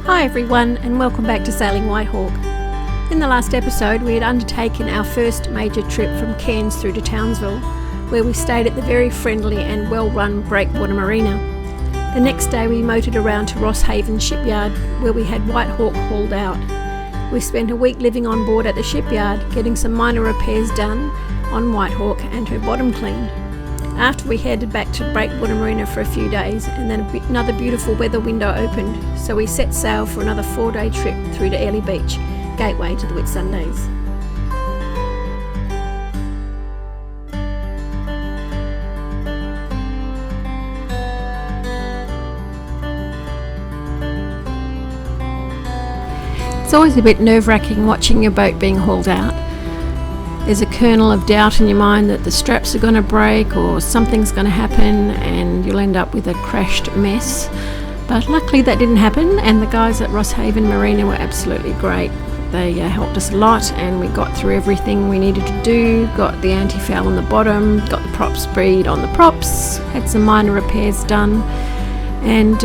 Hi everyone, and welcome back to Sailing Whitehawk. In the last episode we had undertaken our first major trip from Cairns through to Townsville, where we stayed at the very friendly and well-run Breakwater Marina. The next day we motored around to Rosshaven shipyard, where we had Whitehawk hauled out. We spent a week living on board at the shipyard, getting some minor repairs done on Whitehawk and her bottom cleaned. After, we headed back to Breakwater Marina for a few days, and then another beautiful weather window opened, so we set sail for another 4-day trip through to Airlie Beach, gateway to the Whitsundays. It's always a bit nerve-wracking watching your boat being hauled out. There's a kernel of doubt in your mind that the straps are going to break or something's going to happen and you'll end up with a crashed mess. But luckily that didn't happen, and the guys at Rosshaven Marina were absolutely great. They helped us a lot, and we got through everything we needed to do, got the anti-foul on the bottom, got the props bead on the props, had some minor repairs done, and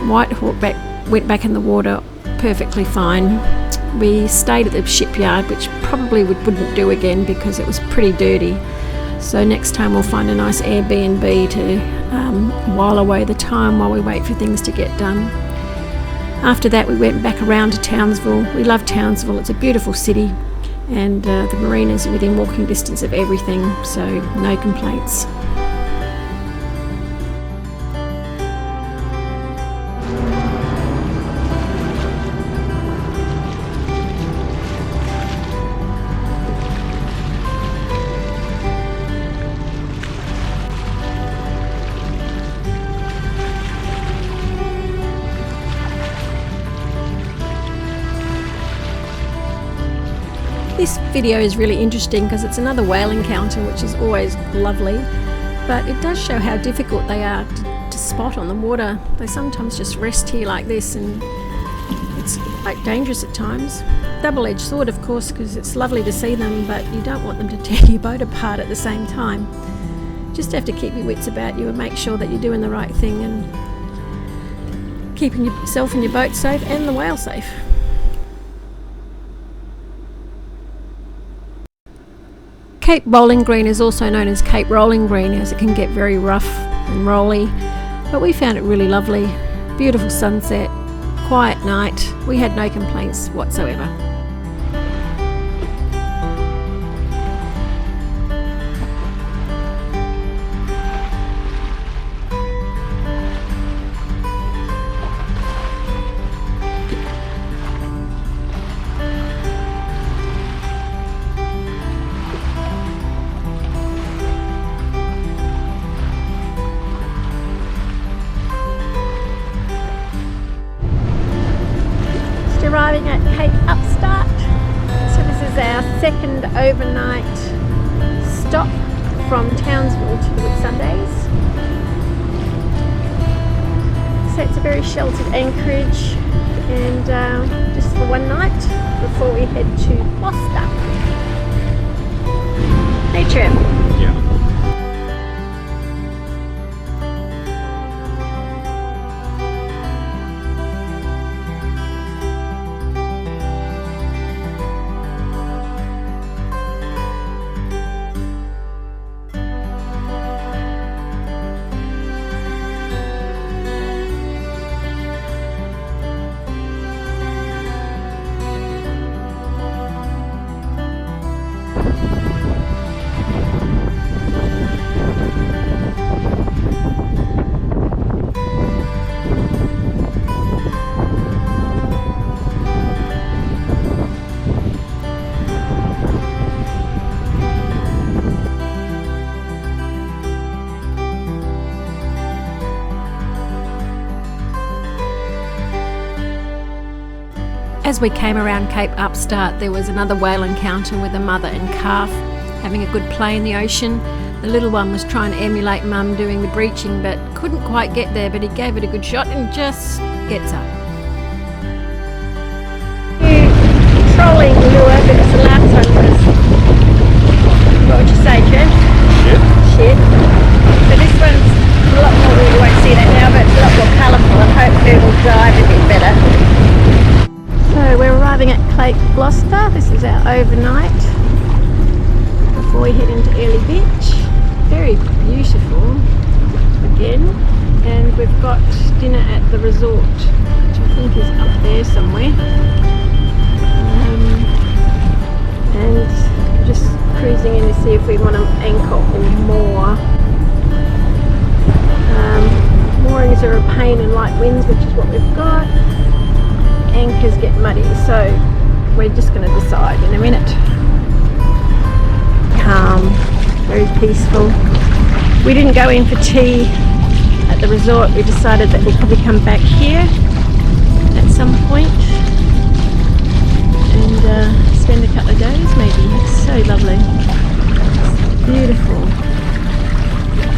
Whitehawk went back in the water perfectly fine. We stayed at the shipyard, which probably wouldn't do again because it was pretty dirty. So next time we'll find a nice Airbnb to while away the time while we wait for things to get done. After that we went back around to Townsville. We love Townsville, it's a beautiful city, and the marinas are within walking distance of everything, so no complaints. This video is really interesting because it's another whale encounter, which is always lovely, but it does show how difficult they are to spot on the water. They sometimes just rest here like this, and it's like dangerous at times. Double-edged sword, of course, because it's lovely to see them, but you don't want them to tear your boat apart at the same time. Just have to keep your wits about you and make sure that you're doing the right thing and keeping yourself and your boat safe and the whale safe. Cape Bowling Green is also known as Cape Rolling Green, as it can get very rough and rolly, but we found it really lovely. Beautiful sunset, quiet night, we had no complaints whatsoever. Arriving at Cape Upstart, so this is our second overnight stop from Townsville to the Whitsundays. So it's a very sheltered anchorage, and just for one night before we head to Gloucester. Hey Trim. Yeah. As we came around Cape Upstart, there was another whale encounter with a mother and calf having a good play in the ocean. The little one was trying to emulate mum doing the breaching, but couldn't quite get there, but he gave it a good shot and just gets up. Trolling lure, because the last one was, what would you say, Jim? Shit. So this one's a lot more, you won't see that now, but it's a lot more colourful, and hopefully it will drive a bit better. arriving at Cape Gloucester. This is our overnight before we head into Airlie Beach. Very beautiful again, and we've got dinner at the resort, which I think is up there somewhere. And just cruising in to see if we want to anchor or moor. Moorings are a pain in light winds, which is what we've got. Anchors get muddy, so we're just going to decide in a minute. Calm, very peaceful. We didn't go in for tea at the resort. We decided that we'll probably come back here at some point and spend a couple of days maybe. It's so lovely. It's beautiful.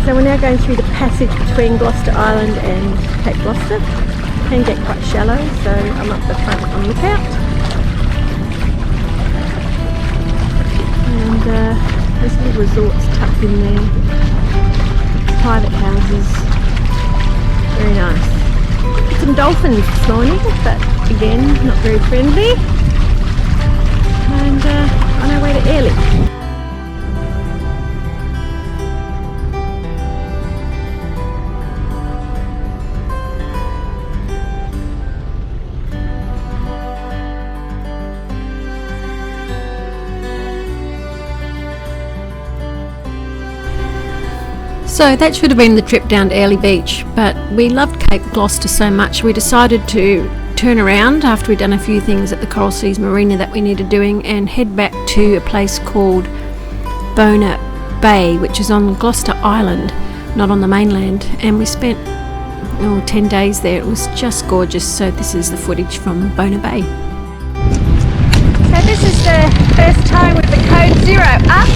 So we're now going through the passage between Gloucester Island and Cape Gloucester. It can get quite shallow, so I'm up the front on lookout. And there's little resorts tucked in there. Private houses. Very nice. Some dolphins this morning, but again, not very friendly. And on our way to Airlie. So that should have been the trip down to Airlie Beach, but we loved Cape Gloucester so much we decided to turn around after we'd done a few things at the Coral Seas Marina that we needed doing and head back to a place called Bona Bay, which is on Gloucester Island, not on the mainland, and we spent 10 days there. It was just gorgeous. So this is the footage from Bona Bay. So this is the first time with the code 0 up.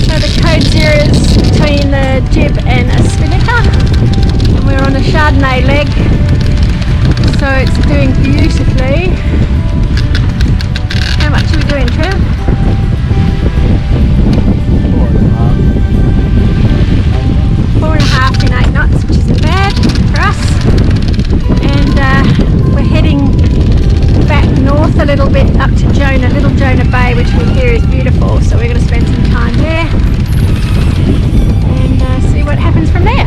So the code 0 is between the jib and a spinnaker, and we're on a Chardonnay leg, so it's doing beautifully. How much are we doing, Trev? 4.5 in 8 knots, which isn't bad for us. And we're heading back north a little bit up to Little Jonah Bay, which we hear is beautiful, so we're going to spend some time there and see what happens from there.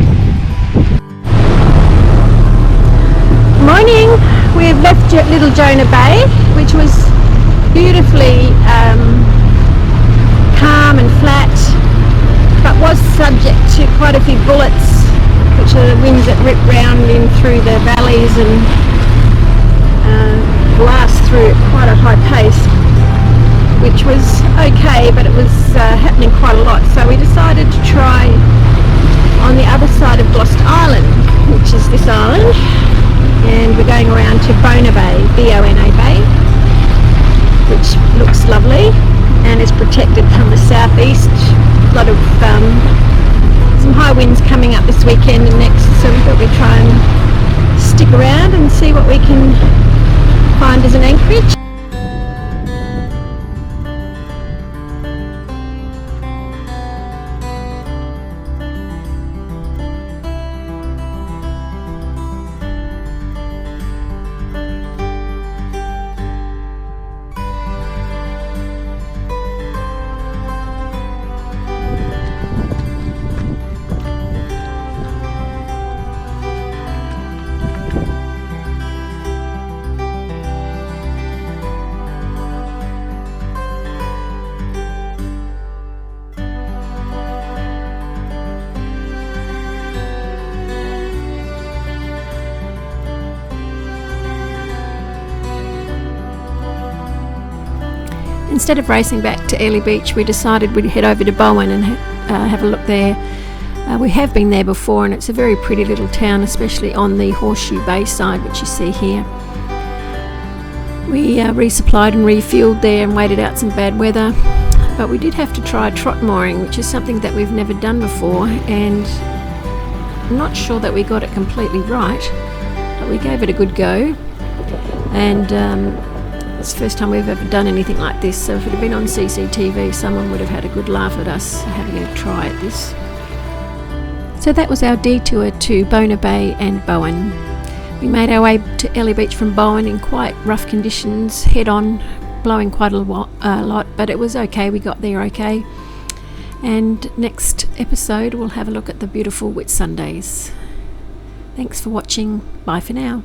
Morning! We've left Little Jonah Bay, which was beautifully calm and flat, but was subject to quite a few bullets, which are the winds that rip round in through the valleys and blast through at quite a high pace, which was okay, but it was happening quite a lot. So we decided to try on the other side of Gloucester Island, which is this island, and we're going around to Bona Bay, B-O-N-A Bay, which looks lovely and is protected from the southeast. A lot of some high winds coming up this weekend and next, so we thought we'd try and stick around and see what we can find as an anchorage. Instead of racing back to Airlie Beach, we decided we'd head over to Bowen and have a look there. We have been there before, and it's a very pretty little town, especially on the Horseshoe Bay side, which you see here. We resupplied and refueled there and waited out some bad weather, but we did have to try trot mooring, which is something that we've never done before, and I'm not sure that we got it completely right, but we gave it a good go. And it's the first time we've ever done anything like this, so if it had been on CCTV, someone would have had a good laugh at us having a try at this. So that was our detour to Bona Bay and Bowen. We made our way to Airlie Beach from Bowen in quite rough conditions, head on, blowing quite a lot, but it was okay, we got there okay. And next episode we'll have a look at the beautiful Whitsundays. Thanks for watching, bye for now.